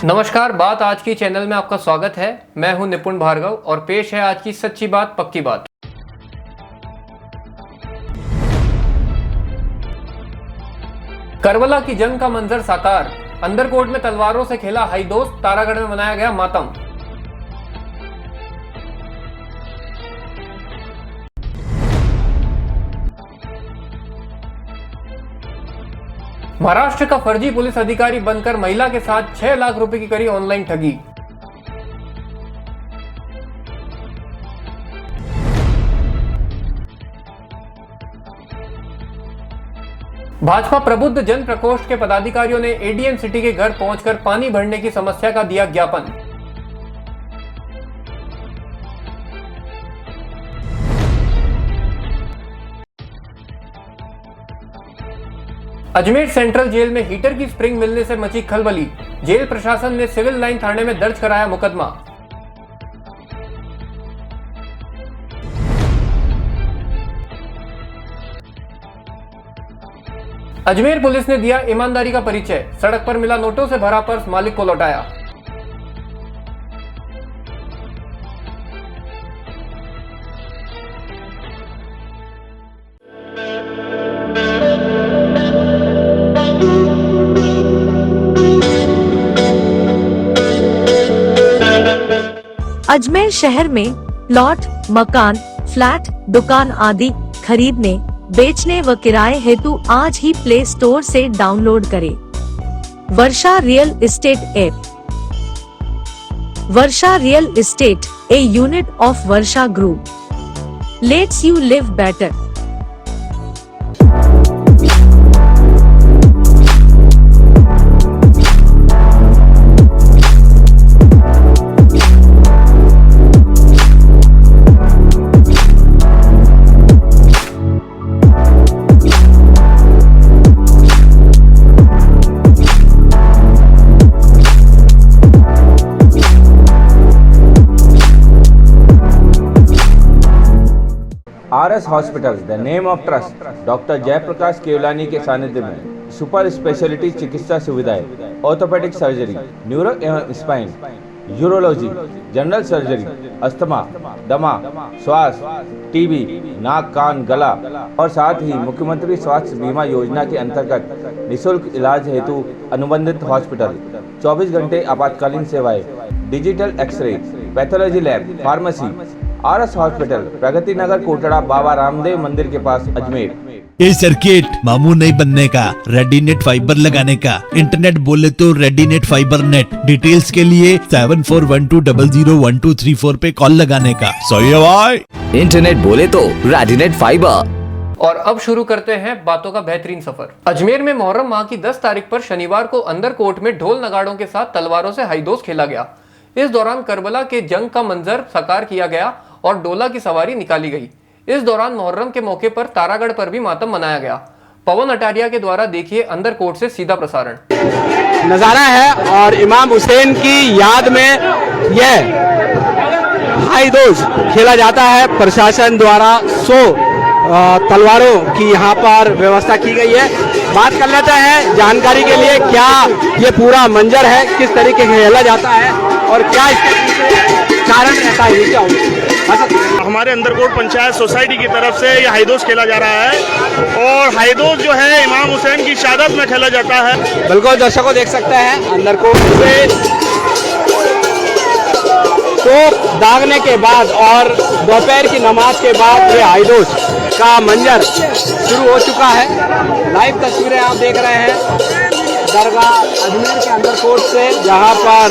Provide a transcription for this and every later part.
नमस्कार, बात आज की चैनल में आपका स्वागत है। मैं हूं निपुण भार्गव और पेश है आज की सच्ची बात पक्की बात। करबला की जंग का मंजर साकार, अंदरकोट में तलवारों से खेला हाई दोस्त, तारागढ़ में मनाया गया मातम। महाराष्ट्र का फर्जी पुलिस अधिकारी बनकर महिला के साथ 6 लाख रुपए की करी ऑनलाइन ठगी। भाजपा प्रबुद्ध जन प्रकोष्ठ के पदाधिकारियों ने एडीएम सिटी के घर पहुंचकर पानी भरने की समस्या का दिया ज्ञापन। अजमेर सेंट्रल जेल में हीटर की स्प्रिंग मिलने से मची खलबली, जेल प्रशासन ने सिविल लाइन थाने में दर्ज कराया मुकदमा। अजमेर पुलिस ने दिया ईमानदारी का परिचय, सड़क पर मिला नोटों से भरा पर्स मालिक को लौटाया। अजमेर शहर में प्लॉट, मकान, फ्लैट, दुकान आदि खरीदने, बेचने व किराए हेतु आज ही प्ले स्टोर से डाउनलोड करें Varsha real estate app. Varsha real estate, a unit of Varsha group, let's you live better. RS hospital, the name of trust, doctor Jaiprakash Kewalani के सानिध्य में सुपर स्पेशलिटी चिकित्सा सुविधाएं, ऑर्थोपेडिक सर्जरी, न्यूरो एवं spine, urology, general surgery, asthma, दमा, श्वास, TB, नाक कान गला और साथ ही मुख्यमंत्री स्वास्थ्य बीमा योजना के अंतर्गत निःशुल्क इलाज हेतु अनुबंधित हॉस्पिटल, 24 घंटे आपातकालीन सेवाएं, digital x-ray, pathology lab, pharmacy. RS hospital, Pragati Nagar, Kotda, Baba Ramdev मंदिर के पास, अजमेर। ये सर्किट मामू नहीं बनने का, रेडीनेट फाइबर लगाने का। इंटरनेट बोले तो रेडीनेट फाइबर नेट। डिटेल्स के लिए 7412001234 पे कॉल लगाने का। सही है भाई। इंटरनेट बोले तो रेडीनेट फाइबर। और अब शुरू करते हैं बातों का बेहतरीन सफर। अजमेर में मुहर्रम माह की 10 तारीख पर शनिवार को अंदरकोट में ढोल नगाड़ों के साथ तलवारों से हाईदोस खेला गया। इस दौरान करबला के जंग का मंजर साकार किया गया और डोला की सवारी निकाली गई। इस दौरान मुहर्रम के मौके पर तारागढ़ पर भी मातम मनाया गया। पवन अटारिया के द्वारा देखिए अंदरकोट से सीधा प्रसारण नजारा है और इमाम हुसैन की याद में यह हाई दोस खेला जाता है। प्रशासन द्वारा 100 तलवारों की यहाँ पर व्यवस्था की गई है। बात कर लेते हैं जानकारी के लिए, क्या ये पूरा मंजर है, किस तरीके से खेला जाता है और क्या इसके कारण रहता है, ये क्या होगा? हमारे अंदरकोट पंचायत सोसाइटी की तरफ से ये हाईदोस खेला जा रहा है और हाईदोस जो है इमाम हुसैन की शहादत में खेला जाता है। बिल्कुल दर्शकों देख सकते हैं अंदरकोट से तो दागने के बाद और दोपहर की नमाज के बाद ये हाईदोस का मंजर शुरू हो चुका है। लाइव तस्वीरें आप देख रहे हैं दरगाह अजमेर के अंदरकोट से, जहां पर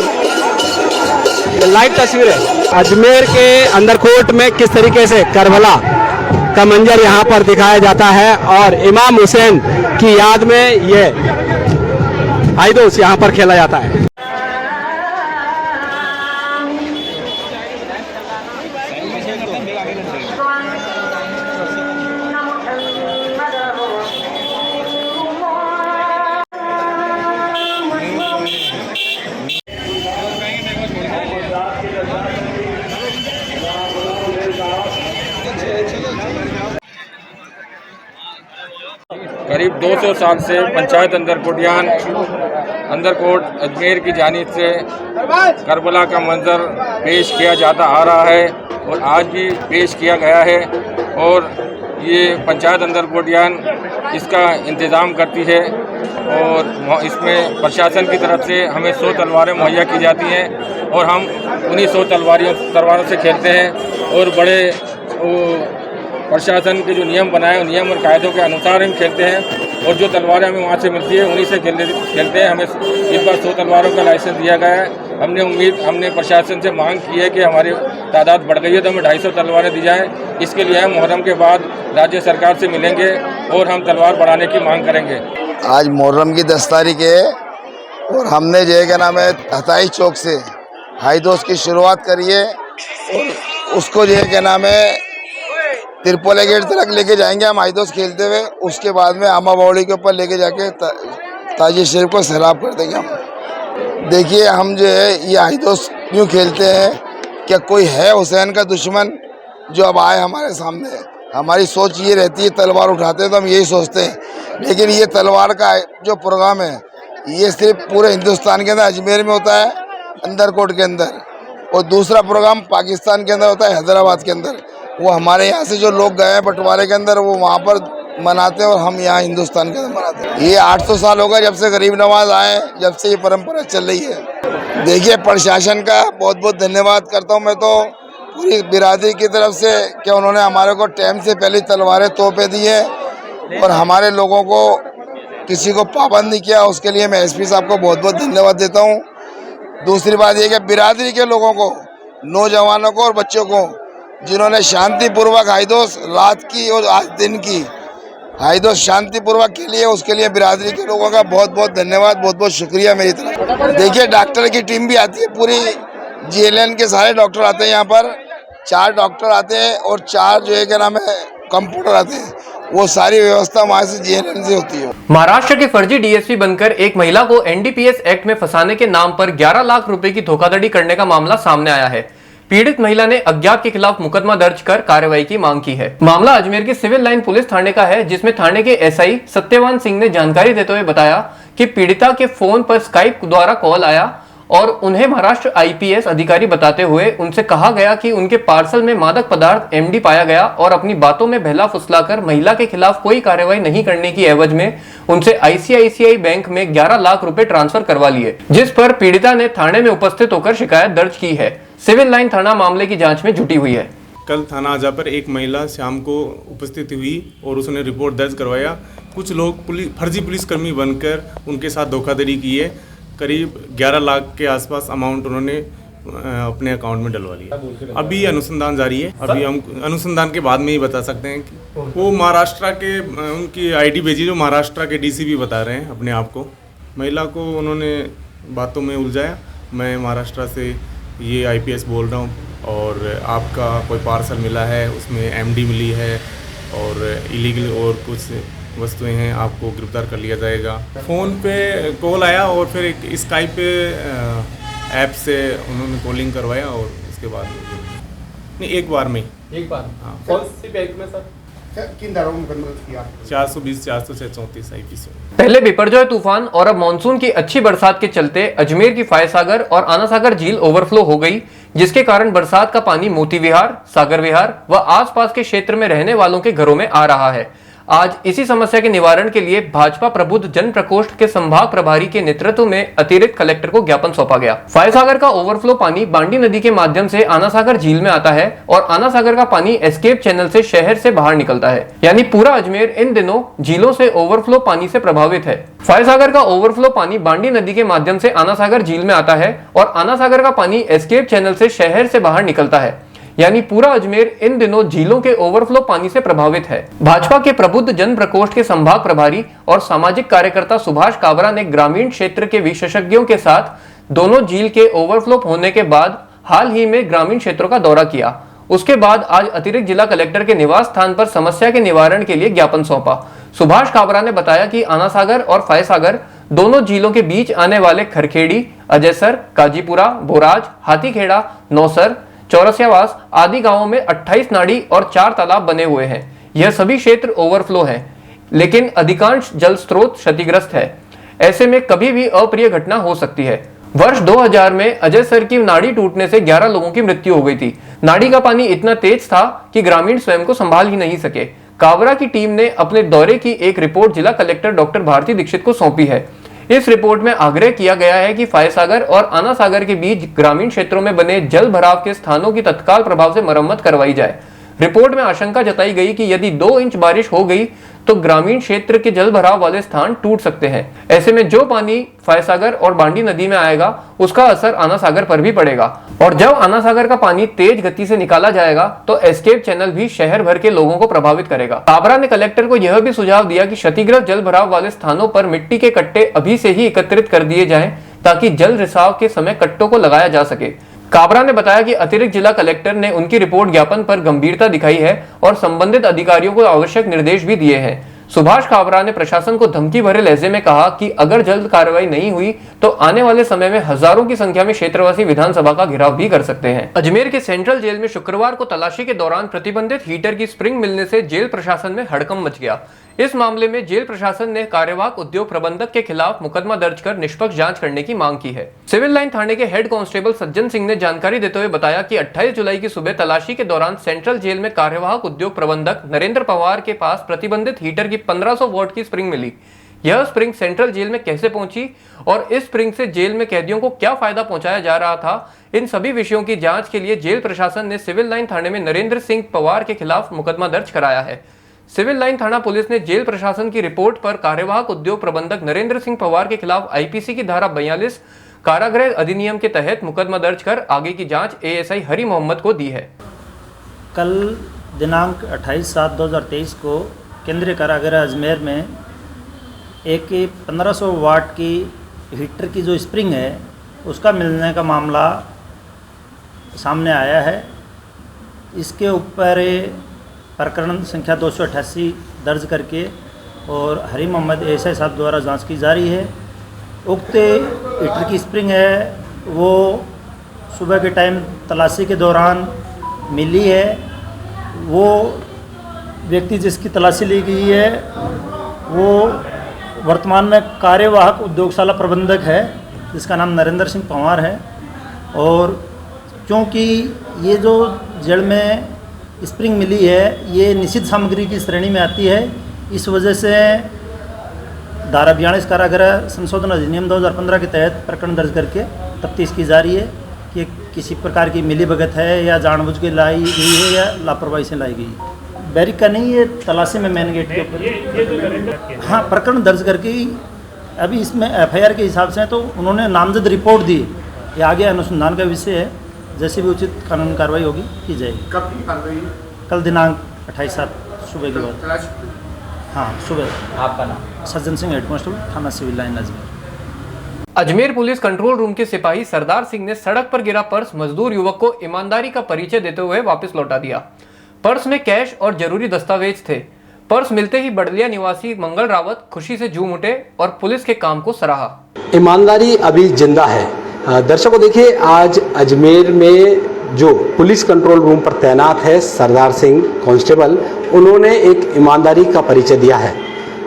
लाइव तस्वीरें अजमेर के अंदरकोट में किस तरीके से करबला का मंजर यहां पर दिखाया जाता है और इमाम हुसैन की याद में ये हाईदोस यहां पर खेला जाता है। करीब 200 साल से पंचायत अंदरकोटियान अंदरकोट अजमेर की जानिब से करबला का मंजर पेश किया जाता आ रहा है और आज भी पेश किया गया है और ये पंचायत अंदरकोटियान इसका इंतज़ाम करती है और इसमें प्रशासन की तरफ से हमें 100 तलवारें मुहैया की जाती हैं और हम उन्हीं 100 तलवारों से खेलते हैं और बड़े प्रशासन के जो नियम बनाए नियम और कायदों के अनुसार हम खेलते हैं और जो तलवारें हमें वहाँ से मिलती है उन्हीं से खेलते हैं। हमें इस बार 100 तलवारों का लाइसेंस दिया गया है। हमने प्रशासन से मांग की है कि हमारी तादाद बढ़ गई है तो हमें 250 तलवारें दी जाएँ। इसके लिए हम मुहर्रम के बाद राज्य सरकार से मिलेंगे और हम तलवार बढ़ाने की मांग करेंगे। आज मुहर्रम की 10 तारीख है और हमने जो है क्या नाम है हताई चौक से हाईदोस की शुरुआत करी है और उसको जो है क्या नाम है तिरपोले गेट तक लेके जाएंगे हम हाईदोस खेलते हुए। उसके बाद में आमा बावड़ी के ऊपर लेके जाके ताजी शरीफ को सैलाब कर देंगे हम। देखिए हम जो है ये हाईदोस यूँ खेलते हैं क्या कोई है हुसैन का दुश्मन जो अब आए हमारे सामने। हमारी सोच ये रहती है तलवार उठाते हैं तो हम यही सोचते हैं, लेकिन ये तलवार का जो प्रोग्राम है ये सिर्फ पूरे हिंदुस्तान के अंदर अजमेर में होता है अंदरकोट के अंदर, और दूसरा प्रोग्राम पाकिस्तान के अंदर होता है हैदराबाद के अंदर। वो हमारे यहाँ से जो लोग गए हैं बंटवारे के अंदर वो वहाँ पर मनाते हैं और हम यहाँ हिंदुस्तान के अंदर मनाते हैं। ये 800 साल होगा जब से गरीब नवाज आए, जब से ये परंपरा चल रही है। देखिए प्रशासन का बहुत बहुत धन्यवाद करता हूँ मैं तो पूरी बिरादरी की तरफ से कि उन्होंने हमारे को टाइम से पहले तलवारें तोहफे दी है और हमारे लोगों को किसी को पाबंद नहीं किया। उसके लिए मैं एसपी साहब को बहुत बहुत धन्यवाद देता हूँ। दूसरी बात यह कि बिरादरी के लोगों को, नौजवानों को और बच्चों को जिन्होंने शांतिपूर्वक हाईदोस रात की और आज दिन की हाईदोस शांतिपूर्वक के लिए, उसके लिए बिरादरी के लोगों का बहुत बहुत धन्यवाद, बहुत बहुत शुक्रिया मेरी तरफ। देखिए डॉक्टर की टीम भी आती है, पूरी GLN के सारे डॉक्टर आते हैं यहाँ पर। 4 डॉक्टर आते हैं और 4 जो है क्या नाम है कंप्यूटर आते हैं। वो सारी व्यवस्था वहाँ से GLN से होती है। महाराष्ट्र के फर्जी DSP बनकर एक महिला को NDPS एक्ट में फंसाने के नाम पर 11 लाख रुपए की धोखाधड़ी करने का मामला सामने आया है। पीड़ित महिला ने अज्ञात के खिलाफ मुकदमा दर्ज कर कार्रवाई की मांग की है। मामला अजमेर के सिविल लाइन पुलिस थाने का है, जिसमें थाने के SI सत्यवान सिंह ने जानकारी देते हुए बताया कि पीड़िता के फोन पर स्काइप द्वारा कॉल आया और उन्हें महाराष्ट्र IPS अधिकारी बताते हुए उनसे कहा गया कि उनके पार्सल में मादक पदार्थ MD पाया गया और अपनी बातों में बहला फुसलाकर महिला के खिलाफ कोई कार्रवाई नहीं करने की एवज में उनसे ICICI बैंक में 11 लाख रुपए ट्रांसफर करवा लिए, जिस पर पीड़िता ने थाने में उपस्थित होकर शिकायत दर्ज की है। सिविल लाइन थाना मामले की जांच में जुटी हुई है। कल थाना आजा पर एक महिला शाम को उपस्थित हुई और उसने रिपोर्ट दर्ज करवाया। कुछ लोग फर्जी पुलिसकर्मी बनकर उनके साथ धोखाधड़ी की है। करीब 11 लाख के आसपास अमाउंट उन्होंने अपने अकाउंट में डलवा लिया। अभी अनुसंधान जारी है, अभी हम अनुसंधान के बाद में ही बता सकते हैं कि वो महाराष्ट्र के उनकी ID भेजी जो महाराष्ट्र के DCP बता रहे हैं अपने आप को। महिला को उन्होंने बातों में उलझाया। मैं महाराष्ट्र से ये IPS बोल रहा हूँ और आपका कोई पार्सल मिला है, उसमें MD मिली है और इलीगल और कुछ वस्तुएं हैं, आपको गिरफ्तार कर लिया जाएगा। फ़ोन पे कॉल आया और फिर एक स्काइप पे ऐप से उन्होंने कॉलिंग करवाया और उसके बाद नहीं एक बार में हाँ। कौन सी बैंक में सर? 420 406 34 IPC। पहले बिपरजॉय तूफान और अब मानसून की अच्छी बरसात के चलते अजमेर की फायसागर और आनासागर झील ओवरफ्लो हो गई, जिसके कारण बरसात का पानी मोती विहार, सागर विहार व आसपास के क्षेत्र में रहने वालों के घरों में आ रहा है। आज इसी समस्या के निवारण के लिए भाजपा प्रबुद्ध जन प्रकोष्ठ के संभाग प्रभारी के नेतृत्व में अतिरिक्त कलेक्टर को ज्ञापन सौंपा गया। फायसागर का ओवरफ्लो पानी बांडी नदी के माध्यम से आनासागर झील में आता है और आनासागर का पानी एस्केप चैनल से शहर से बाहर निकलता है, यानी पूरा अजमेर इन दिनों झीलों से ओवरफ्लो पानी से प्रभावित है। फायसागर का ओवरफ्लो पानी बांडी नदी के माध्यम से आनासागर झील में आता है और आनासागर का पानी एस्केप चैनल से शहर से बाहर निकलता है, यानी पूरा अजमेर इन दिनों झीलों के ओवरफ्लो पानी से प्रभावित है। भाजपा के प्रबुद्ध जन प्रकोष्ठ के संभाग प्रभारी और सामाजिक कार्यकर्ता सुभाष काबरा ने ग्रामीण क्षेत्र के विशेषज्ञों के साथ दोनों झील के ओवरफ्लो होने के बाद हाल ही में ग्रामीण क्षेत्रों का दौरा किया। उसके बाद आज अतिरिक्त जिला कलेक्टर के निवास स्थान पर समस्या के निवारण के लिए ज्ञापन सौंपा। सुभाष काबरा ने बताया कि आनासागर और फायसागर दोनों झीलों के बीच आने वाले खरखेड़ी, अजयसर, काजीपुरा, बोराज, हाथीखेड़ा, नौसर, चौरसियावास आदि गांवों में 28 नाड़ी और 4 तालाब बने हुए हैं। यह सभी क्षेत्र ओवरफ्लो हैं, लेकिन अधिकांश जल स्रोत क्षतिग्रस्त है। ऐसे में कभी भी अप्रिय घटना हो सकती है। वर्ष 2000 में अजय सर की नाड़ी टूटने से 11 लोगों की मृत्यु हो गई थी। नाड़ी का पानी इतना तेज था कि ग्रामीण स्वयं को संभाल ही नहीं सके। काबरा की टीम ने अपने दौरे की एक रिपोर्ट जिला कलेक्टर डॉक्टर भारती दीक्षित को सौंपी है। इस रिपोर्ट में आग्रह किया गया है कि फायसागर और आना सागर के बीच ग्रामीण क्षेत्रों में बने जल भराव के स्थानों की तत्काल प्रभाव से मरम्मत करवाई जाए। रिपोर्ट में आशंका जताई गई कि यदि 2 इंच बारिश हो गई तो ग्रामीण क्षेत्र के जल भराव वाले स्थान टूट सकते हैं। ऐसे में जो पानी फायसागर और बांडी नदी में आएगा उसका असर आना सागर पर भी पड़ेगा और जब आना सागर का पानी तेज गति से निकाला जाएगा तो एस्केप चैनल भी शहर भर के लोगों को प्रभावित करेगा। काबरा ने कलेक्टर को यह भी सुझाव दिया कि क्षतिग्रस्त जल भराव वाले स्थानों पर मिट्टी के कट्टे अभी से ही एकत्रित कर दिए जाएं ताकि जल रिसाव के समय कट्टों को लगाया जा सके। काबरा ने बताया कि अतिरिक्त जिला कलेक्टर ने उनकी रिपोर्ट ज्ञापन पर गंभीरता दिखाई है और संबंधित अधिकारियों को आवश्यक निर्देश भी दिए हैं। सुभाष काबरा ने प्रशासन को धमकी भरे लहजे में कहा कि अगर जल्द कार्रवाई नहीं हुई तो आने वाले समय में हजारों की संख्या में क्षेत्रवासी विधानसभा का घेराव भी कर सकते हैं। अजमेर के सेंट्रल जेल में शुक्रवार को तलाशी के दौरान प्रतिबंधित हीटर की स्प्रिंग मिलने से जेल प्रशासन में हड़कंप मच गया। इस मामले में जेल प्रशासन ने कार्यवाहक उद्योग प्रबंधक के खिलाफ मुकदमा दर्ज कर निष्पक्ष जांच करने की मांग की है। सिविल लाइन थाने के हेड कांस्टेबल सज्जन सिंह ने जानकारी देते हुए बताया कि 28 जुलाई की सुबह तलाशी के दौरान सेंट्रल जेल में कार्यवाहक उद्योग प्रबंधक नरेंद्र पवार के पास प्रतिबंधित हीटर की 1500 वॉट की स्प्रिंग मिली। यह स्प्रिंग सेंट्रल जेल में कैसे पहुंची और इस स्प्रिंग से जेल में कैदियों को क्या फायदा पहुंचाया जा रहा था, इन सभी विषयों की जांच के लिए जेल प्रशासन ने सिविल लाइन थाने में नरेंद्र सिंह पवार के खिलाफ मुकदमा दर्ज कराया है। सिविल लाइन थाना पुलिस ने जेल प्रशासन की रिपोर्ट पर कार्यवाहक उद्योग प्रबंधक नरेंद्र सिंह पवार के खिलाफ आईपीसी की धारा 42 कारागृह अधिनियम के तहत मुकदमा दर्ज कर आगे की जांच एएसआई हरी मोहम्मद को दी है। कल दिनांक 28/7/2023 को केंद्रीय कारागृह अजमेर में एक 1500 वाट की हीटर की जो स्प्रिंग है उसका मिलने का मामला सामने आया है। इसके ऊपर प्रकरण संख्या 288 दर्ज करके और हरी मोहम्मद एएसआई साहब द्वारा जांच की जा रही है। उक्त हीटर की स्प्रिंग है वो सुबह के टाइम तलाशी के दौरान मिली है। वो व्यक्ति जिसकी तलाशी ली गई है वो वर्तमान में कार्यवाहक उद्योगशाला प्रबंधक है जिसका नाम नरेंद्र सिंह पंवार है। और क्योंकि ये जो जेल में स्प्रिंग मिली है ये निषिद्ध सामग्री की श्रेणी में आती है, इस वजह से धारा 42 कारागृह संशोधन अधिनियम 2015 के तहत प्रकरण दर्ज करके तफ्तीश की जा रही है कि किसी प्रकार की मिलीभगत है या जानबूझ के लाई गई है या लापरवाही से लाई गई। बैरिक का नहीं, ये तलाशी में मेन गेट के ऊपर हाँ प्रकरण दर्ज करके अभी इसमें एफआईआर के हिसाब से तो उन्होंने नामजद रिपोर्ट दी। ये आगे अनुसंधान का विषय है, जैसे भी उचित कानूनी कार्रवाई होगी की जाएगी। कब की कार्रवाई? कल दिनांक 28/7 सुबह के बाद। हाँ सुबह। आपका नाम? सज्जन सिंह, हेड कांस्टेबल थाना civil line Ajmer. Ajmer police control room के सिपाही सरदार सिंह ने सड़क पर गिरा पर्स मजदूर युवक को ईमानदारी का परिचय देते हुए वापस लौटा दिया। पर्स में कैश और जरूरी दस्तावेज थे। पर्स मिलते ही बड़लिया निवासी मंगल रावत खुशी से झूम उठे और पुलिस के काम को सराहा। ईमानदारी अभी जिंदा है। दर्शकों देखिए, आज अजमेर में जो पुलिस कंट्रोल रूम पर तैनात है सरदार सिंह कांस्टेबल, उन्होंने एक ईमानदारी का परिचय दिया है।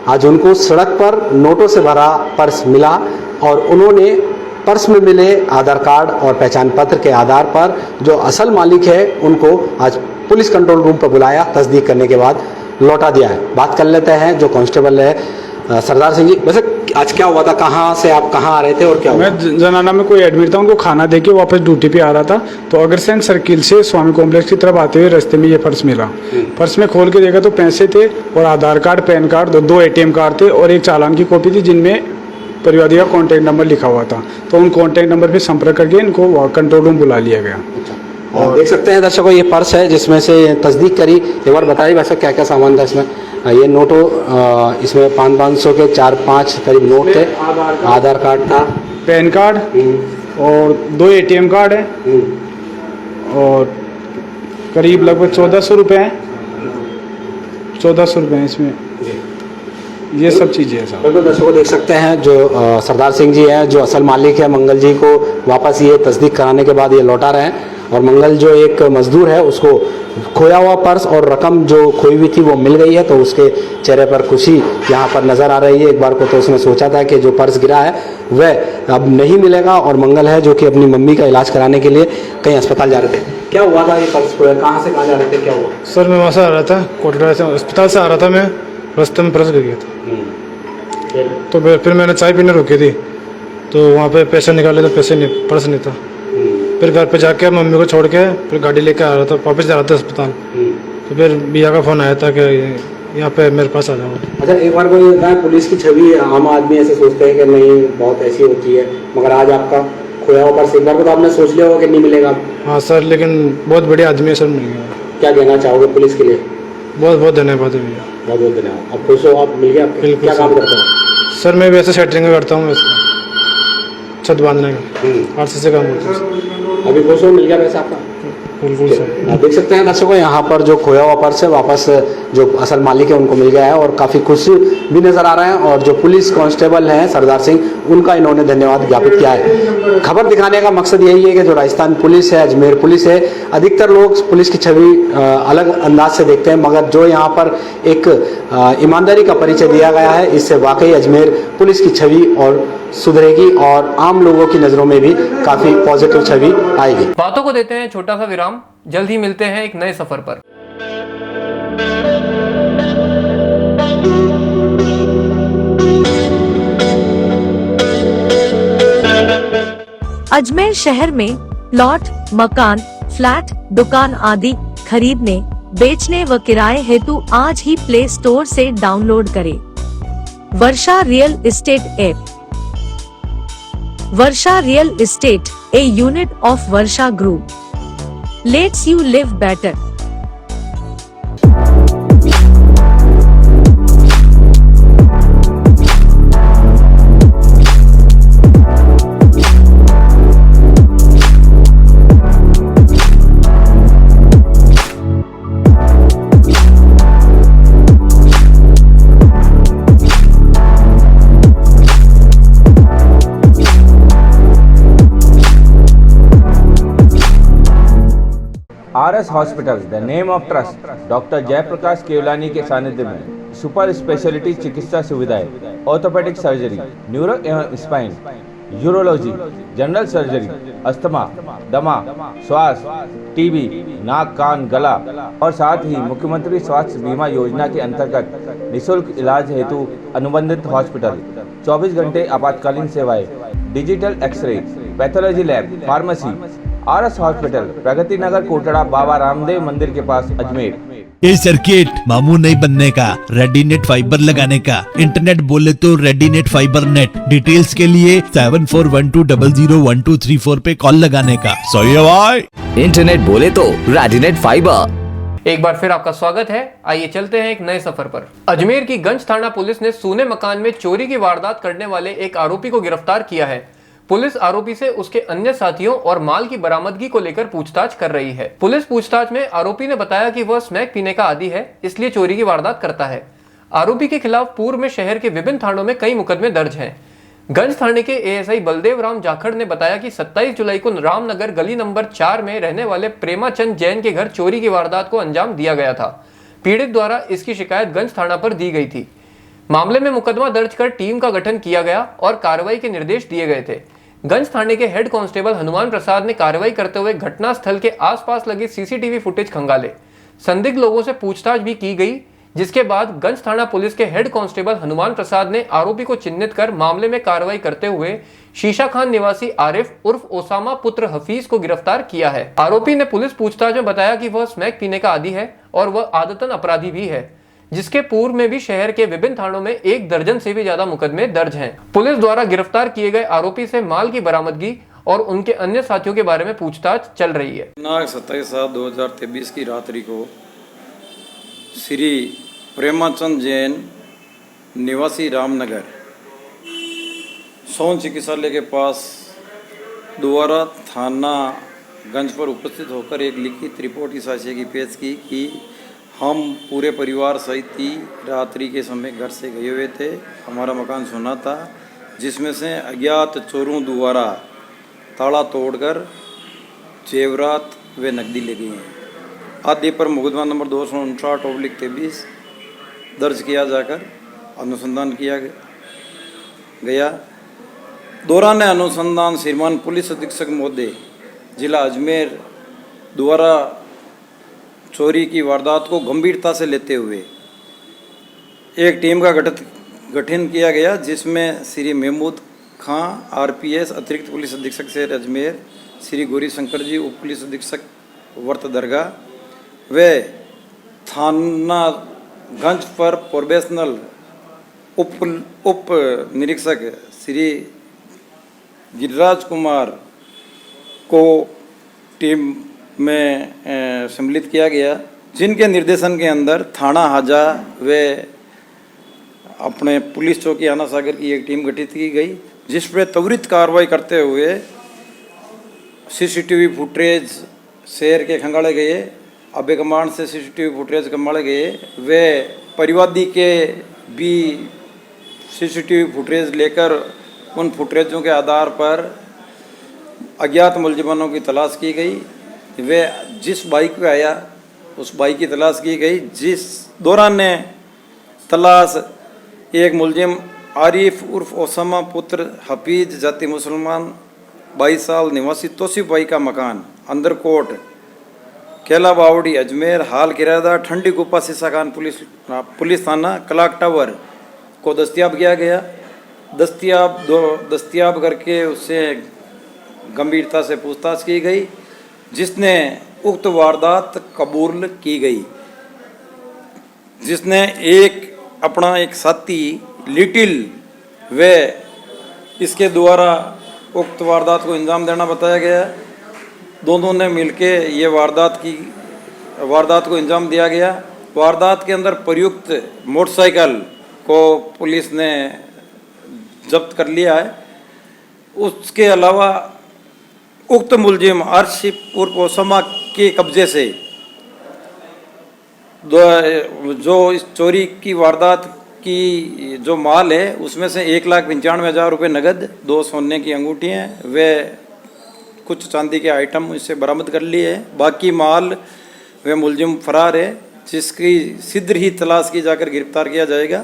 आज उनको सड़क पर नोटों से भरा पर्स मिला और उन्होंने पर्स में मिले आधार कार्ड और पहचान पत्र के आधार पर जो असल मालिक है उनको आज पुलिस कंट्रोल रूम पर बुलाया, तस्दीक करने के बाद लौटा दिया है। बात कर लेते हैं जो कांस्टेबल है सरदार सिंह जी। वैसे आज क्या हुआ था, कहाँ से आप कहाँ आ रहे थे और क्या हुआ? मैं जनाना में कोई एडमिट था, उनको खाना देके वापस ड्यूटी पे आ रहा था तो अग्रसेन सर्किल से स्वामी कॉम्प्लेक्स की तरफ आते हुए रास्ते में ये पर्स मिला। पर्स में खोल के देखा तो पैसे थे और Aadhaar card, PAN card, 2 ATM card थे और एक चालान की कॉपी थी जिनमें परिवादी का कॉन्टैक्ट नंबर लिखा हुआ था। तो उन कॉन्टैक्ट नंबर पर संपर्क करके इनको कंट्रोल रूम बुला लिया गया। और देख सकते हैं दर्शकों, ये पर्स है जिसमें से तस्दीक करी। एक बार बताइए वैसे क्या क्या सामान था इसमें? ये नोटो इसमें 500 के 4-5 करीब नोट थे, आधार कार्ड था, पैन कार्ड और 2 ATM कार्ड है और करीब लगभग 1400 रुपये हैं। 1400 रुपये हैं इसमें, ये सब चीज़ें हैं साहब। बिल्कुल दर्शकों देख सकते हैं जो सरदार सिंह जी हैं, जो असल मालिक है मंगल जी को वापस ये तस्दीक कराने के बाद ये लौटा रहे हैं। और मंगल जो एक मजदूर है उसको खोया हुआ पर्स और रकम जो खोई हुई थी वो मिल गई है, तो उसके चेहरे पर खुशी यहाँ पर नज़र आ रही है। एक बार को तो उसने सोचा था कि जो पर्स गिरा है वह अब नहीं मिलेगा, और मंगल है जो कि अपनी मम्मी का इलाज कराने के लिए कहीं अस्पताल जा रहे थे। क्या हुआ था ये पर्स खोया, कहाँ से कहाँ जा रहे थे, क्या हुआ? सर मैं वहाँ से आ रहा था, कोटड़ा से अस्पताल से आ रहा था, मैं रास्ते में पर्स गिर गया था। तो फिर मैंने चाय पीने रुकी थी, तो वहाँ पे पैसे निकाले तो पैसे नहीं, पर्स नहीं था। फिर घर पे जाके मम्मी को छोड़ के फिर गाड़ी लेके आ रहा था, वापस जा रहा था अस्पताल। तो फिर भैया का फ़ोन आया था कि यहाँ पे मेरे पास आ जाओ। अच्छा, एक बार को ये होता है पुलिस की छवि आम आदमी ऐसे सोचते हैं कि नहीं बहुत ऐसी होती है, मगर आज आपका खोया हुआ पर्स एक बार को तो आपने सोच लिया होगा कि नहीं मिलेगा। हाँ सर, लेकिन बहुत बढ़िया आदमी है सर, मिल गया। क्या कहना चाहोगे पुलिस के लिए? बहुत बहुत धन्यवाद है भैया, बहुत बहुत धन्यवाद। आप खुश हो, आप मिल गया? क्या काम करते हो सर? मैं वैसे सेटरिंग करता हूँ, वैसे छत बांधने का RCC से काम करता हूँ। अभी खुश हो, मिल गया पैसा आपका? बिल्कुल सर। आप देख सकते हैं दर्शकों, यहाँ पर जो खोया हुआ पर्स है वापस जो असल मालिक है उनको मिल गया है, और काफ़ी खुश भी नज़र आ रहे हैं। और जो पुलिस कांस्टेबल हैं सरदार सिंह, उनका इन्होंने धन्यवाद ज्ञापित किया है। खबर दिखाने का मकसद यही है कि जो राजस्थान पुलिस है, अजमेर पुलिस है, अधिकतर लोग पुलिस की छवि अलग अंदाज से देखते हैं, मगर जो यहाँ पर एक ईमानदारी का परिचय दिया गया है, इससे वाकई अजमेर पुलिस की छवि और सुधरेगी और आम लोगों की नज़रों में भी काफ़ी पॉजिटिव छवि आएगी। बातों को देते हैं छोटा सा विराम, जल्द ही मिलते हैं एक नए सफर पर। अजमेर शहर में प्लॉट, मकान, फ्लैट, दुकान आदि खरीदने, बेचने व किराए हेतु आज ही प्ले स्टोर से डाउनलोड करें Varsha real estate app. Varsha real estate, a unit of Varsha Group, lets you live better. RS hospital, the name of trust, doctor Jaiprakash Kewalani के सानिध्य में सुपर स्पेशलिटी चिकित्सा सुविधाएं, ऑर्थोपेडिक सर्जरी, न्यूरो एवं spine, urology, general surgery, asthma, दमा, श्वास, TB, नाक कान गला और साथ ही मुख्यमंत्री स्वास्थ्य बीमा योजना के अंतर्गत निःशुल्क इलाज हेतु अनुबंधित हॉस्पिटल, 24 घंटे आपातकालीन सेवाएं, digital x-ray, pathology lab, pharmacy. RS hospital, Pragati Nagar, Kotda, Baba Ramdev मंदिर के पास, अजमेर। ये सर्किट मामू नहीं बनने का, रेडीनेट फाइबर लगाने का, इंटरनेट बोले तो रेडीनेट फाइबर नेट। डिटेल्स के लिए 7412001234 पे कॉल लगाने का। सही है भाई। इंटरनेट बोले तो रेडीनेट फाइबर। एक बार फिर आपका स्वागत है। आइए चलते हैं एक नए सफर पर। अजमेर की गंज थाना पुलिस ने सूने मकान में चोरी की वारदात करने वाले एक आरोपी को गिरफ्तार किया है। पुलिस आरोपी से उसके अन्य साथियों और माल की बरामदगी को लेकर पूछताछ कर रही है। पुलिस पूछताछ में आरोपी ने बताया कि वह स्मैक पीने का आदी है, इसलिए चोरी की वारदात करता है। आरोपी के खिलाफ पूर्व में शहर के विभिन्न थानों में कई मुकदमे दर्ज हैं। गंज थाने के ASI बलदेव राम जाखड़ ने बताया कि 27 जुलाई को रामनगर गली नंबर 4 में रहने वाले प्रेमाचंद जैन के घर चोरी की वारदात को अंजाम दिया गया था। पीड़ित द्वारा इसकी शिकायत गंज थाना पर दी गई थी। मामले में मुकदमा दर्ज कर टीम का गठन किया गया और कार्रवाई के निर्देश दिए गए थे। गंज थाने के हेड कांस्टेबल हनुमान प्रसाद ने कार्रवाई करते हुए घटनास्थल के आसपास लगे CCTV फुटेज खंगाले। संदिग्ध लोगों से पूछताछ भी की गई, जिसके बाद गंज थाना पुलिस के हेड कांस्टेबल हनुमान प्रसाद ने आरोपी को चिन्हित कर मामले में कार्रवाई करते हुए शीशा खान निवासी आरिफ उर्फ ओसामा पुत्र हफीज को गिरफ्तार किया है। आरोपी ने पुलिस पूछताछ में बताया कि वह स्मैक पीने का आदी है और वह आदतन अपराधी भी है, जिसके पूर्व में भी शहर के विभिन्न थानों में 1 दर्जन से भी ज्यादा मुकदमे दर्ज हैं। पुलिस द्वारा गिरफ्तार किए गए आरोपी से माल की बरामदगी और उनके अन्य साथियों के बारे में पूछताछ चल रही है। 27/7/2023 की रात्रि को श्री प्रेमाचंद जैन निवासी रामनगर सोन चिकित्सालय के पास द्वारा थाना गंज पर उपस्थित होकर एक लिखित रिपोर्ट इस आशय की पेश की कि हम पूरे परिवार सहित ही रात्रि के समय घर से गए हुए थे। हमारा मकान सुना था, जिसमें से अज्ञात चोरों द्वारा ताला तोड़कर जेवरात वे नकदी ले गई हैं। आदि पर मुकदमा नंबर 259/23 दर्ज किया जाकर अनुसंधान किया गया। दौरान अनुसंधान श्रीमान पुलिस अधीक्षक महोदय जिला अजमेर द्वारा चोरी की वारदात को गंभीरता से लेते हुए एक टीम का गठन किया गया, जिसमें श्री महमूद खां RPS अतिरिक्त पुलिस अधीक्षक शहर अजमेर, श्री गौरी शंकर जी उप पुलिस अधीक्षक वर्त दरगाह व थाना गंज पर प्रोबेशनल उप निरीक्षक श्री गिरिराज कुमार को टीम में सम्मिलित किया गया, जिनके निर्देशन के अंदर थाना हाजा व अपने पुलिस चौकी आना सागर की एक टीम गठित की गई, जिस पर त्वरित कार्रवाई करते हुए CCTV फुटेज शहर के खंगाले गए। अबे कमांड से CCTV फुटेज खंगाले गए। वे परिवादी के भी CCTV फुटेज लेकर उन फुटेजों के आधार पर अज्ञात मुलजिमानों की तलाश की गई। वे जिस बाइक पे आया उस बाइक की तलाश की गई, जिस दौरान ने तलाश एक मुलजिम आरिफ उर्फ ओसामा पुत्र हफीज जाति मुसलमान 22 साल निवासी तोसीफ भाई का मकान अंदरकोट केला बावड़ी अजमेर हाल किराएदार ठंडी गुप्पा सीसा खान पुलिस थाना क्लॉक टावर को दस्तयाब किया गया। दस्तयाब करके उससे गंभीरता से पूछताछ की गई, जिसने उक्त वारदात कबूल की गई, जिसने अपना एक साथी लिटिल व इसके द्वारा उक्त वारदात को अंजाम देना बताया गया। दोनों ने मिलके ये वारदात को अंजाम दिया गया। वारदात के अंदर प्रयुक्त मोटरसाइकिल को पुलिस ने जब्त कर लिया है। उसके अलावा उक्त मुलजिम आरशिफ उर्फ ओसामा के कब्जे से जो इस चोरी की वारदात की जो माल है उसमें से 1,95,000 रुपये नगद, 2 सोने की अंगूठियाँ वे कुछ चांदी के आइटम इससे बरामद कर लिए हैं। बाकी माल वे मुलजिम फरार है, जिसकी शीघ्र ही तलाश की जाकर गिरफ्तार किया जाएगा,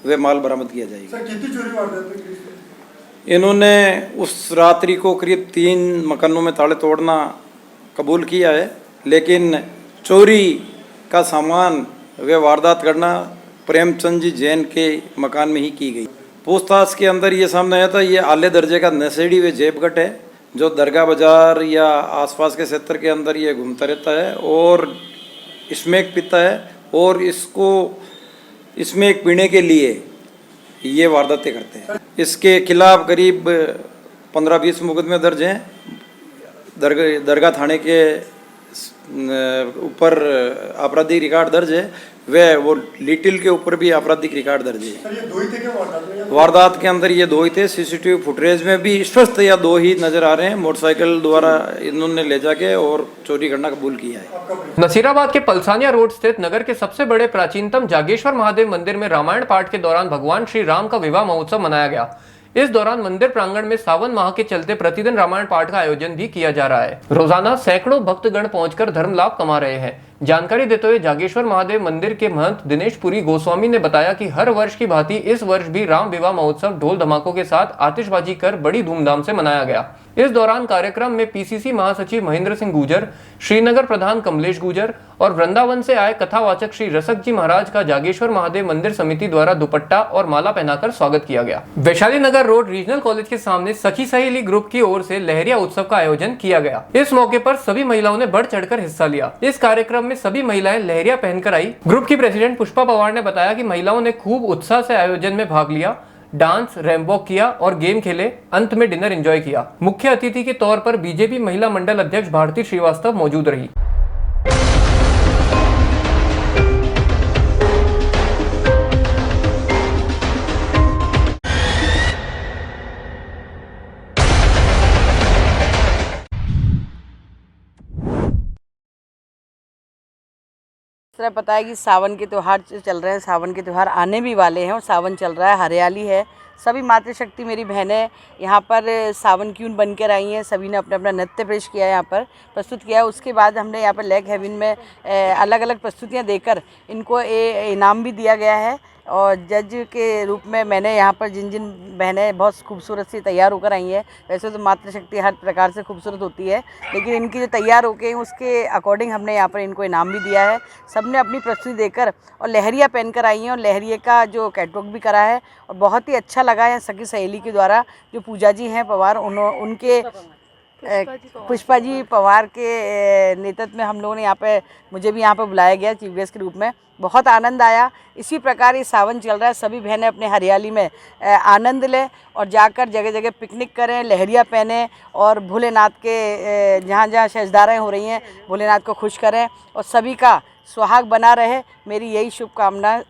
वे माल बरामद किया जाएगा। सर, कितनी चोरी वारदात है? इन्होंने उस रात्रि को करीब 3 मकानों में ताले तोड़ना कबूल किया है, लेकिन चोरी का सामान वे वारदात करना प्रेमचंद जी जैन के मकान में ही की गई। पूछताछ के अंदर ये सामने आया था ये आले दर्जे का नशेड़ी व जेबकट है, जो दरगाह बाजार या आसपास के क्षेत्र के अंदर ये घूमता रहता है और स्मैक पीता है, और स्मैक पीने के लिए ये वारदातें करते हैं। इसके खिलाफ करीब 15-20 मुकदमे दर्ज हैं। दरगाह थाने के ऊपर आपराधिक रिकॉर्ड दर्ज है, वो लिटिल के ऊपर भी आपराधिक रिकॉर्ड दर्ज है। सर, ये 2 ही थे क्या वारदात के अंदर? ये 2 ही थे। CCTV फुटेज में भी स्पष्ट या 2 ही नजर आ रहे हैं। मोटरसाइकिल द्वारा इन्होंने ले जाके और चोरी करना कबूल किया है। नसीराबाद के पलसानिया रोड स्थित नगर के सबसे बड़े प्राचीनतम जागेश्वर महादेव मंदिर में रामायण पाठ के दौरान भगवान श्री राम का विवाह महोत्सव मनाया गया। इस दौरान मंदिर प्रांगण में सावन माह के चलते प्रतिदिन रामायण पाठ का आयोजन भी किया जा रहा है। रोजाना सैकड़ों भक्तगण पहुंचकर धर्म लाभ कमा रहे हैं। जानकारी देते हुए जागेश्वर महादेव मंदिर के महंत दिनेश पुरी गोस्वामी ने बताया कि हर वर्ष की भांति इस वर्ष भी राम विवाह महोत्सव ढोल धमाकों के साथ आतिशबाजी कर बड़ी धूमधाम से मनाया गया। इस दौरान कार्यक्रम में PCC महासचिव महेंद्र सिंह गुर्जर, श्रीनगर प्रधान कमलेश गुर्जर और वृंदावन से आए कथावाचक श्री रसक जी महाराज का जागेश्वर महादेव मंदिर समिति द्वारा दुपट्टा और माला पहनाकर स्वागत किया गया। वैशाली नगर रोड रीजनल कॉलेज के सामने सखी सहेली ग्रुप की ओर से लहरिया उत्सव का आयोजन किया गया। इस मौके पर सभी महिलाओं ने बढ़ चढ़कर हिस्सा लिया। इस कार्यक्रम में सभी महिलाएं लहरिया पहनकर आई। ग्रुप की प्रेसिडेंट पुष्पा पवार ने बताया कि महिलाओं ने खूब उत्साह से आयोजन में भाग लिया, डांस, रैंप वॉक किया और गेम खेले। अंत में डिनर एंजॉय किया। मुख्य अतिथि के तौर पर बीजेपी महिला मंडल अध्यक्ष भारती श्रीवास्तव मौजूद रही। तरह पता है कि सावन के त्यौहार चल रहे हैं, सावन के त्यौहार आने भी वाले हैं और सावन चल रहा है, हरियाली है, सभी मातृशक्ति मेरी बहनें यहाँ पर सावन क्यून बनकर आई हैं। सभी ने अपना अपना नृत्य पेश किया है, यहाँ पर प्रस्तुत किया है। उसके बाद हमने यहाँ पर लेग हेवन में अलग अलग प्रस्तुतियाँ देकर इनको इनाम भी दिया गया है। और जज के रूप में मैंने यहाँ पर जिन जिन बहनें बहुत खूबसूरत सी तैयार होकर आई हैं, वैसे तो मातृशक्ति हर प्रकार से खूबसूरत होती है, लेकिन इनकी जो तैयार होके हैं उसके अकॉर्डिंग हमने यहाँ पर इनको इनाम भी दिया है। सब ने अपनी प्रस्तुति देकर और लहरिया पहनकर आई हैं और लहरिए का जो कैटवॉक भी करा है और बहुत ही अच्छा लगा है। सखी सहेली के द्वारा जो पूजा जी हैं पवार, उनके पुष्पा जी पवार के नेतृत्व में हम लोगों ने यहाँ पे, मुझे भी यहाँ पे बुलाया गया चीफ गेस्ट के रूप में। बहुत आनंद आया। इसी प्रकार ये सावन चल रहा है, सभी बहनें अपने हरियाली में आनंद लें और जाकर जगह जगह पिकनिक करें, लहरिया पहनें और भोलेनाथ के जहाँ जहाँ सेजदारें हो रही हैं भोलेनाथ को खुश करें और सभी का सुहाग बना रहे, मेरी यही शुभकामना।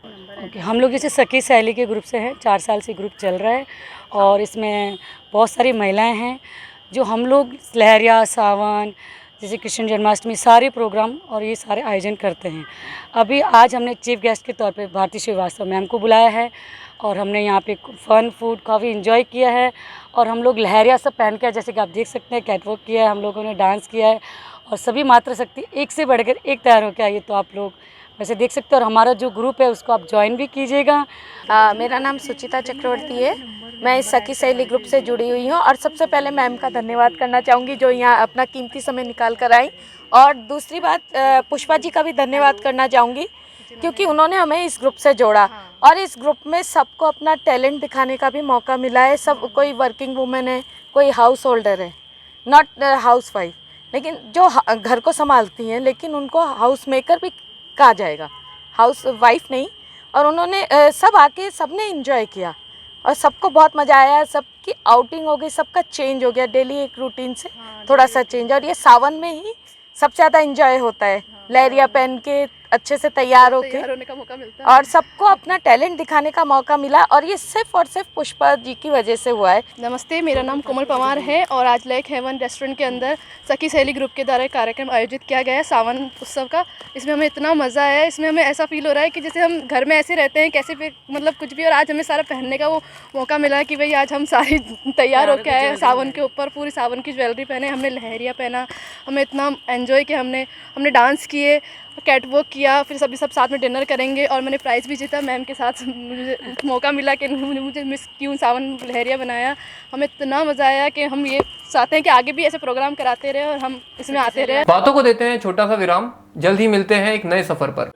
हम लोग जैसे सखी सहेली के ग्रुप से हैं, 4 साल से ग्रुप चल रहा है और इसमें बहुत सारी महिलाएं हैं जो हम लोग लहरिया, सावन, जैसे कृष्ण जन्माष्टमी, सारे प्रोग्राम और ये सारे आयोजन करते हैं। अभी आज हमने चीफ गेस्ट के तौर पे भारती श्रीवास्तव मैम को बुलाया है और हमने यहाँ पे फन फूड काफ़ी इन्जॉय किया है और हम लोग लहरिया सब पहन के, जैसे कि आप देख सकते हैं, कैटवॉक किया है, हम लोगों ने डांस किया है और सभी मातृशक्ति एक से बढ़कर एक तैयार होकर आई है। तो आप लोग वैसे देख सकते हैं और हमारा जो ग्रुप है उसको आप ज्वाइन भी कीजिएगा। मेरा नाम सुचिता चक्रवर्ती है, मैं इस सखी सहेली ग्रुप से जुड़ी हुई हूँ और सबसे पहले मैम का धन्यवाद करना चाहूँगी जो यहाँ अपना कीमती समय निकाल कर आई। और दूसरी बात, पुष्पा जी का भी धन्यवाद करना चाहूँगी क्योंकि उन्होंने हमें इस ग्रुप से जोड़ा और इस ग्रुप में सबको अपना टैलेंट दिखाने का भी मौका मिला है। सब, कोई वर्किंग वूमेन है, कोई हाउस होल्डर है, नॉट हाउस वाइफ, लेकिन जो घर को संभालती हैं, लेकिन उनको हाउस मेकर भी कहा जाएगा, हाउस वाइफ नहीं। और उन्होंने सब आके सबने एंजॉय किया और सबको बहुत मज़ा आया। सबकी आउटिंग हो गई, सबका चेंज हो गया, डेली एक रूटीन से थोड़ा सा चेंज। और ये सावन में ही सबसे ज़्यादा एंजॉय होता है, लहरिया पहन के अच्छे से तैयार होने का मौका मिलता है और सबको अपना टैलेंट दिखाने का मौका मिला और ये सिर्फ और सिर्फ पुष्पा जी की वजह से हुआ है। नमस्ते, मेरा नाम कोमल पवार है और आज लेक हेवन रेस्टोरेंट के अंदर सखी सहेली ग्रुप के द्वारा कार्यक्रम आयोजित किया गया है सावन उत्सव का। इसमें हमें इतना मज़ा आया है, इसमें हमें ऐसा फील हो रहा है कि जैसे हम घर में ऐसे रहते हैं, कैसे भी मतलब कुछ भी, और आज हमें सारा पहनने का वो मौका मिला कि भाई आज हम सारी तैयार होकर आए सावन के ऊपर, पूरी सावन की ज्वेलरी पहने, हमने लहरिया पहना, हमें इतना एंजॉय किया, हमने डांस किए, कैटवॉक किया, फिर सभी सब साथ में डिनर करेंगे और मैंने प्राइज़ भी जीता मैम के साथ। मुझे मौका मिला कि मुझे मिस क्यों सावन लहरिया बनाया। हमें इतना मज़ा आया कि हम ये चाहते हैं कि आगे भी ऐसे प्रोग्राम कराते रहे और हम इसमें आते रहे। बातों को देते हैं छोटा सा विराम, जल्द ही मिलते हैं एक नए सफर पर।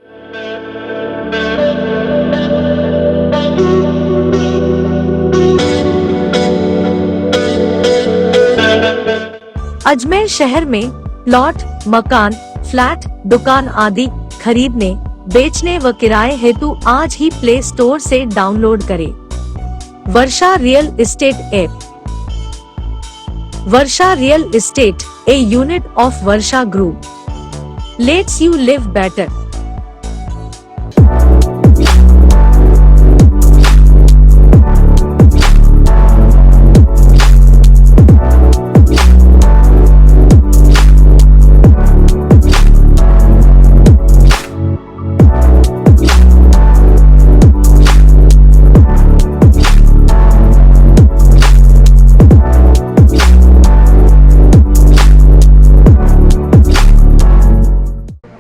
अजमेर शहर में प्लॉट, मकान, फ्लैट, दुकान आदि खरीदने, बेचने व किराए हेतु आज ही प्ले स्टोर से डाउनलोड करें Varsha real estate app. Varsha real estate, a unit of Varsha group, let's you live better.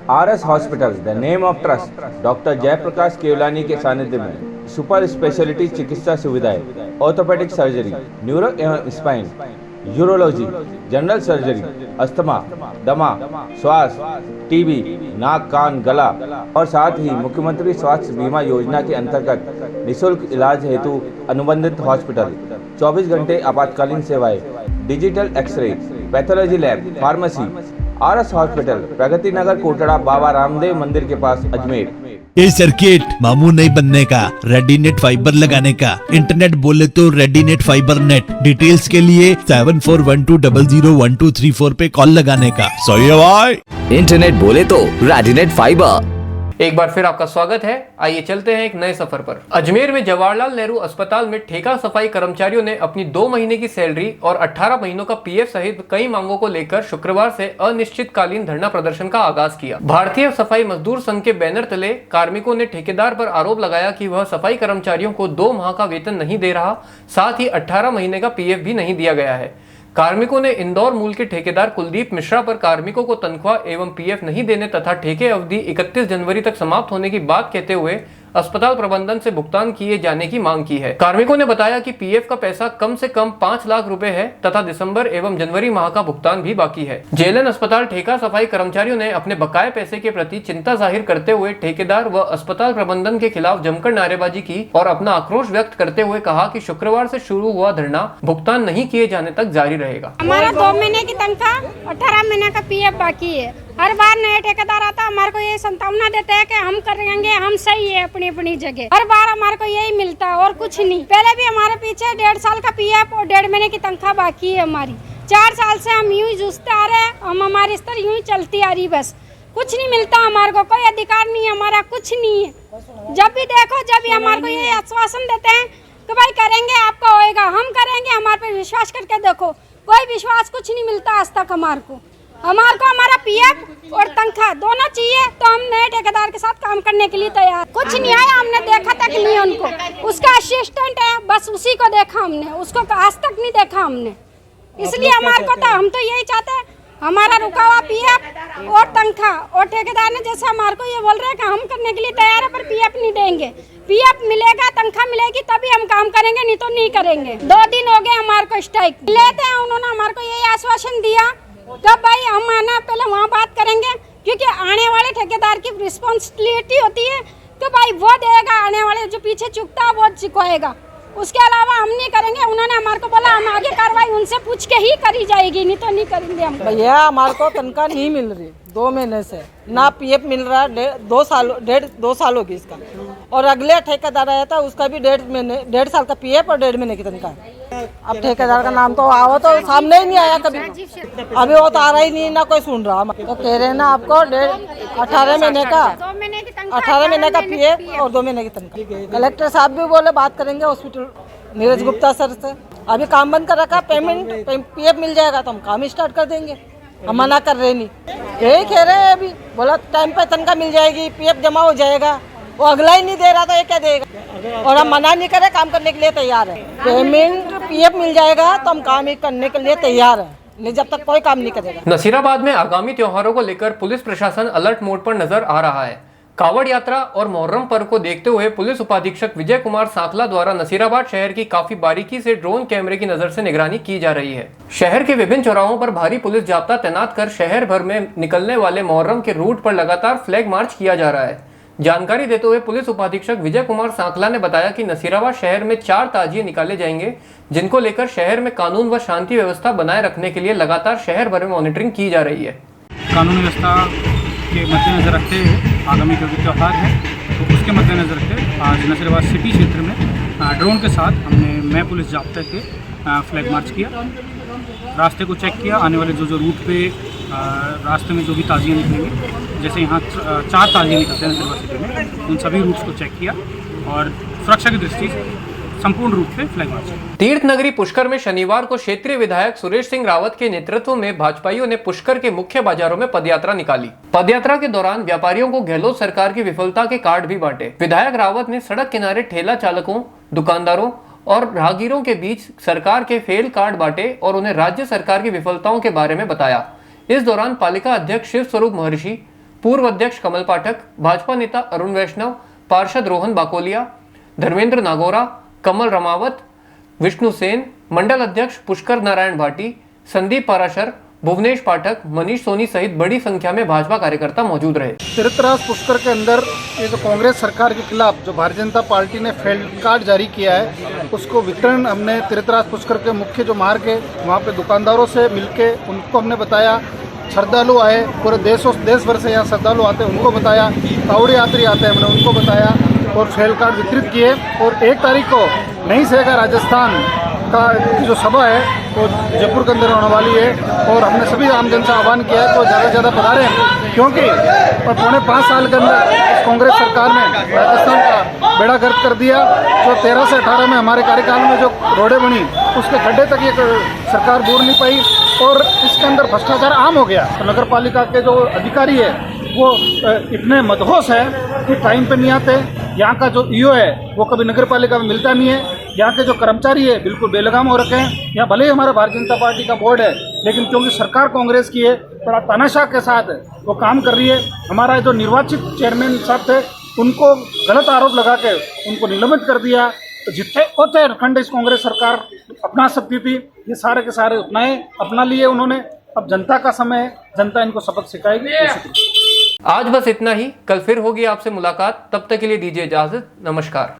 RS Hospitals, the name of trust, doctor Jaiprakash Kewalani के सानिध्य में सुपर स्पेशलिटी चिकित्सा सुविधाएं, ऑर्थोपेडिक सर्जरी, न्यूरो एवं spine, urology, general surgery, asthma, दमा, श्वास, TB, नाक, कान, गला और साथ ही मुख्यमंत्री स्वास्थ्य बीमा योजना के अंतर्गत निःशुल्क इलाज हेतु अनुबंधित हॉस्पिटल, 24 घंटे आपातकालीन सेवाएं, digital x-ray, pathology lab, pharmacy. RS hospital, Pragati Nagar, Kotda, Baba Ramdev मंदिर के पास, अजमेर। ये सर्किट मामू नहीं बनने का, रेडीनेट फाइबर लगाने का, इंटरनेट बोले तो रेडीनेट फाइबर नेट। डिटेल्स के लिए 7412001234 पे कॉल लगाने का। सही है भाई। इंटरनेट बोले तो रेडीनेट फाइबर। एक बार फिर आपका स्वागत है। आइए चलते हैं एक नए सफर पर। अजमेर में जवाहरलाल नेहरू अस्पताल में ठेका सफाई कर्मचारियों ने अपनी 2 महीने की सैलरी और 18 महीनों का पीएफ सहित कई मांगों को लेकर शुक्रवार से अनिश्चितकालीन धरना प्रदर्शन का आगाज किया। भारतीय सफाई मजदूर संघ के बैनर तले कार्मिकों ने ठेकेदार पर आरोप लगाया कि वह सफाई कर्मचारियों को 2 माह का वेतन नहीं दे रहा, साथ ही 18 महीने का पीएफ भी नहीं दिया गया है। कार्मिकों ने इंदौर मूल के ठेकेदार कुलदीप मिश्रा पर कार्मिकों को तनख्वाह एवं पीएफ नहीं देने तथा ठेके अवधि 31 जनवरी तक समाप्त होने की बात कहते हुए अस्पताल प्रबंधन से भुगतान किए जाने की मांग की है। कार्मिकों ने बताया कि पीएफ का पैसा कम से कम 5 लाख रुपए है तथा दिसंबर एवं जनवरी माह का भुगतान भी बाकी है। जेएलएन अस्पताल ठेका सफाई कर्मचारियों ने अपने बकाये पैसे के प्रति चिंता जाहिर करते हुए ठेकेदार व अस्पताल प्रबंधन के खिलाफ जमकर नारेबाजी की और अपना आक्रोश व्यक्त करते हुए कहा कि शुक्रवार से शुरू हुआ धरना भुगतान नहीं किए जाने तक जारी रहेगा। हमारा 2 महीने की तनख्वाह 18 महीने का पीएफ बाकी है। हर बार नए ठेकेदार आता हमारे को ये संतावना देते हैं कि हम करेंगे, हम सही है अपनी अपनी जगह। हर बार हमारे को यही मिलता है और कुछ नहीं। पहले भी हमारे पीछे 1.5 साल का पीएफ और 1.5 महीने की तनख्वाह बाकी है हमारी। 4 साल से हम यूं ही जूझते आ रहे हैं, हम हमारी स्तर यूं ही चलती आ रही, बस कुछ नहीं मिलता हमारे को, कोई अधिकार नहीं है हमारा, कुछ नहीं है। जब भी देखो जब भी हमारे को ये आश्वासन देते हैं कि भाई करेंगे आपका होएगा, हम करेंगे, हमारे पे विश्वास करके देखो, कोई विश्वास कुछ नहीं मिलता आज तक हमारे को। हमारा पीएफ और तनख्वाह दोनों चाहिए तो हम नए ठेकेदार के साथ काम करने के लिए तैयार। कुछ नहीं आया, हमने देखा तक नहीं उनको, उसका असिस्टेंट है बस उसी को देखा हमने, उसको आज तक नहीं देखा हमने। इसलिए हमारे को तो हम तो यही चाहते हैं हमारा रुका हुआ पीएफ और तनख्वाह, और ठेकेदार ने जैसे हमारे को ये बोल रहे हैं कि हम करने के लिए तैयार है पर पीएफ नहीं देंगे। पीएफ मिलेगा, तनख्वाह मिलेगी तभी हम काम करेंगे, नहीं तो नहीं करेंगे। 2 दिन हो गए हमारे को स्ट्राइक लेते हैं, उन्होंने हमारे को यही आश्वासन दिया कब भाई हम आना पहले वहाँ बात करेंगे, क्योंकि आने वाले ठेकेदार की रिस्पॉन्सिबिलिटी होती है तो भाई वो देगा, आने वाले जो पीछे चुकता है वो चुकाएगा, उसके अलावा हम नहीं करेंगे। उन्होंने हमारे को बोला हम आगे कार्रवाई उनसे पूछ के ही करी जाएगी, नहीं तो नहीं करेंगे हम। भैया हमारे को तनख्वाह नहीं मिल रही 2 महीने से, ना पीएफ मिल रहा है, 2 साल होगी इसका, और अगले ठेकेदार आया था उसका भी 1.5 साल का पीएफ और 1.5 महीने की तनख्वाह। अब ठेकेदार का नाम तो आओ तो सामने ही नहीं आया कभी, अभी वो तो आ रहा ही नहीं, ना कोई सुन रहा। तो कह रहे हैं ना आपको 18 महीने का 18 महीने का पीएफ और 2 महीने की तनख्वाह। कलेक्टर साहब भी बोले बात करेंगे हॉस्पिटल नीरज गुप्ता सर से, अभी काम बंद कर रखा, पेमेंट पीएफ मिल जाएगा तो हम काम स्टार्ट कर देंगे, हम मना कर रहे नहीं, यही कह रहे हैं। अभी बोला टाइम पे तनख्वाह मिल जाएगी, पीएफ जमा हो जाएगा, वो अगला ही नहीं दे रहा तो ये क्या देगा, और हम मना नहीं करे, काम करने के लिए तैयार है। पेमेंट पीएफ मिल जाएगा तो हम काम करने के लिए तैयार है, नहीं जब तक कोई काम नहीं करेगा। नसीराबाद में आगामी त्योहारों को लेकर पुलिस प्रशासन अलर्ट मोड पर नजर आ रहा है। कावड़ यात्रा और मोहर्रम पर्व को देखते हुए पुलिस उपाधीक्षक विजय कुमार सांखला द्वारा नसीराबाद शहर की काफी बारीकी से ड्रोन कैमरे की नजर से निगरानी की जा रही है। शहर के विभिन्न चौराहों पर भारी पुलिस जाब्ता तैनात कर शहर भर में निकलने वाले मोहर्रम के रूट पर लगातार फ्लैग मार्च किया जा रहा है। जानकारी देते हुए पुलिस उपाधीक्षक विजय कुमार सांखला ने बताया कि नसीराबाद शहर में 4 ताजिए निकाले जाएंगे, जिनको लेकर शहर में कानून व शांति व्यवस्था बनाए रखने के लिए लगातार शहर भर में मॉनिटरिंग की जा रही है। कानून व्यवस्था के मद्देनजर रखते हुए आगामी जो त्यौहार है तो उसके मद्देनजर रखते आज नसीराबाद सिटी क्षेत्र में ड्रोन के साथ हमने मैं पुलिस जाब्ते के फ्लैग मार्च किया, रास्ते को चेक किया, आने वाले जो रूट पे रास्ते में जो भी ताजिए निकलेंगे, जैसे यहाँ 4 ताजिए निकलते हैं नसीराबाद सिटी में, उन सभी रूट्स को चेक किया और सुरक्षा की दृष्टि से संपूर्ण रूप से फ्लैग मार्च। तीर्थ नगरी पुष्कर में शनिवार को क्षेत्रीय विधायक सुरेश सिंह रावत के नेतृत्व में भाजपाइयों ने पुष्कर के मुख्य बाजारों में पदयात्रा निकाली। पदयात्रा के दौरान व्यापारियों को गहलोत सरकार की विफलता के कार्ड भी बांटे। विधायक रावत ने सड़क किनारे ठेला चालकों, दुकानदारों और राहगीरों के बीच सरकार के फेल कार्ड बांटे और उन्हें राज्य सरकार की विफलताओं के बारे में बताया। इस दौरान पालिका अध्यक्ष शिव स्वरूप महर्षि, पूर्व अध्यक्ष कमल पाठक, भाजपा नेता अरुण वैष्णव, पार्षद रोहन बाकोलिया, धर्मेंद्र नागौरा, कमल रमावत, विष्णु सेन, मंडल अध्यक्ष पुष्कर नारायण भाटी, संदीप पाराशर, भुवनेश पाठक, मनीष सोनी सहित बड़ी संख्या में भाजपा कार्यकर्ता मौजूद रहे। तीर्थराज पुष्कर के अंदर ये जो कांग्रेस सरकार के खिलाफ जो भारतीय जनता पार्टी ने फेल्ड कार्ड जारी किया है, उसको वितरण हमने तीर्थराज पुष्कर के मुख्य जो मार्ग है वहाँ पे दुकानदारों से मिलके उनको हमने बताया, श्रद्धालु आए पूरे देश भर से यहाँ श्रद्धालु आते हैं उनको बताया, कावड़ यात्री आते हैं हमने उनको बताया और फेल कार्ड वितरित किए। और 1 तारीख को नई सेगा राजस्थान का की जो सभा है वो जयपुर के अंदर होने वाली है और हमने सभी आम जन से आह्वान किया है तो ज़्यादा से ज़्यादा पधारें, क्योंकि 5.5 साल के अंदर कांग्रेस सरकार ने राजस्थान का बेड़ा गर्क कर दिया। जो 13 से 18 में हमारे कार्यकाल में जो रोडें बनी उसके गड्ढे तक ये सरकार बोर नहीं पाई और इसके अंदर भ्रष्टाचार आम हो गया। तो नगर पालिका के जो अधिकारी है वो इतने मदहोश है कि टाइम पे नहीं आते। यहाँ का जो ईओ है वो कभी नगर पालिका में मिलता नहीं है। यहाँ के जो कर्मचारी है बिल्कुल बेलगाम हो रखे हैं। यहाँ भले ही हमारा भारतीय जनता पार्टी का बोर्ड है, लेकिन क्योंकि सरकार कांग्रेस की है थोड़ा तानाशाह के साथ वो काम कर रही है। हमारा जो निर्वाचित चेयरमैन साहब थे उनको गलत आरोप लगा के उनको निलंबित कर दिया। तो जितने होते खंड इस कांग्रेस सरकार अपना सकती थी, ये सारे के सारे अपना लिए उन्होंने। अब जनता का समय है, जनता इनको सबक सिखाएगी। आज बस इतना ही। कल फिर होगी आपसे मुलाकात, तब तक के लिए दीजिए इजाजत। नमस्कार।